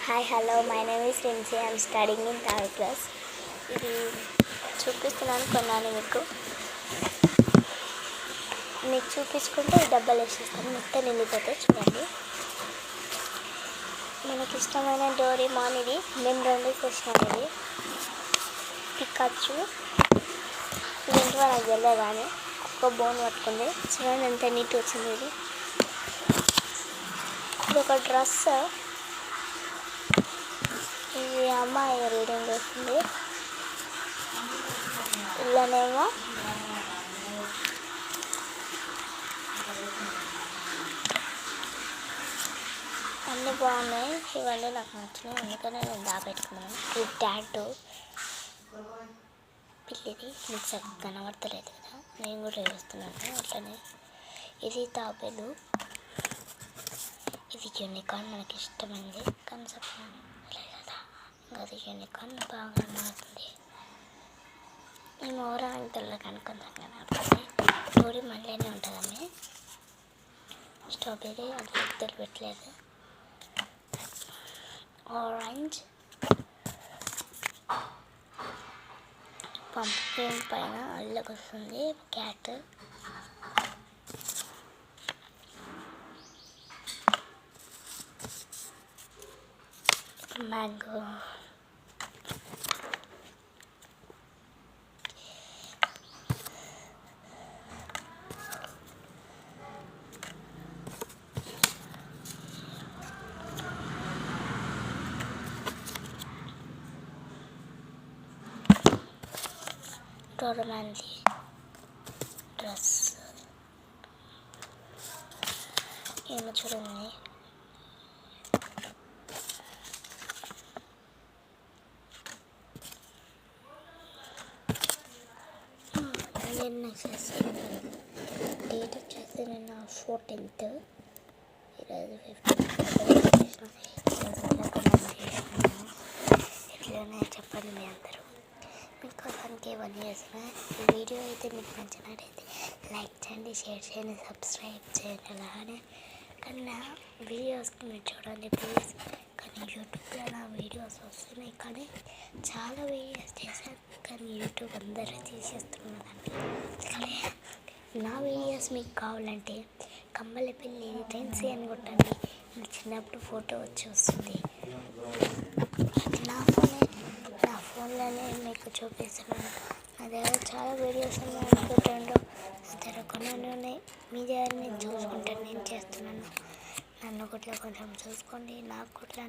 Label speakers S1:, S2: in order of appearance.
S1: Hi hello my name is Rincy. I'm studying in third class. ఇది చూపిస్తున్నాను కొన్నాను మీకు చూపించుకుంటే ఈ డబ్బాలు వేసేస్తాను. మొత్తం నిండిపోతే చూడండి. మనకి ఇష్టమైన డోరేమాన్ ఇది. మేము రెండు చేసినాం. ఇది పికాచు ఇదేంటో నాకు తెలియదు కానీ ఒక బోన్ పట్టుకుంది. చూడండి ఎంత నీట్ వచ్చింది. ఇది ఒక డ్రెస్. ఇది అమ్మాయి రీడింగ్ చేస్తుంది. ఇలానేమో అన్నీ బాగున్నాయి. ఇవన్నీ నాకు నచ్చినాయి, అందుకనే నేను దాపెట్టుకున్నాను. ఇది టాటూ పిల్లిది. మీకు సరిగ్గా కనబడతలేదు కదా, నేను కూడా వేస్తున్నాను అట్లనే. ఇది తాబేలు. ఇది యూనికార్న్, మనకి ఇష్టమైంది కానీ చెప్పాను కదా. ఇంకా అది యూనికార్న్ బాగా మారుతుంది. మేము ఓవరాల్ తెల్లగా అనుకుందాం కానీ అప్పుడు స్టోరీ మళ్ళీనే ఉంటుందని. స్ట్రాబెర్రీ అది పెద్దలు పెట్టలేదు. ఆరెంజ్ పంప్కిన్ పైన అల్లకి వస్తుంది క్యాట్. మ్యాంగో. డోరేమాన్ది డ్రెస్ ఏమో చూడండి. నిన్న డేట్ వచ్చేసి నిన్న 14th, ఈరోజు 15th. ఎట్లనే చెప్పండి మీ అందరూ. మీకోసానికి ఇవన్నీ చేసిన ఈ వీడియో అయితే మీకు నచ్చినట్టయితే లైక్ చేయండి, షేర్ చేయండి, సబ్స్క్రైబ్ చేయండి. అలానే కానీ నా వీడియోస్కి మీరు చూడండి ప్లీజ్. కానీ యూట్యూబ్లో నా వీడియోస్ వస్తున్నాయి కానీ చాలా వీడియోస్ చేశాను కానీ యూట్యూబ్ అందరూ తీసేస్తున్నారండి. కానీ నా వీడియోస్ మీకు కావాలంటే కమ్మలపల్లి రిన్సీ అని కొట్టండి. నాకు చిన్నప్పుడు ఫోటో వచ్చి వస్తుంది. అది నా ఫోన్లోనే మీకు చూపిస్తున్నాను. నా దగ్గర చాలా వీడియోస్ ఉన్నాయి అనుకుంటాను. నా దగ్గర కొన్ని ఉన్నాయి. మీ దగ్గర నేను చూసుకుంటాను, నేను చేస్తున్నాను. నన్ను కూడా కొంచెం చూసుకోండి. నాకు కూడా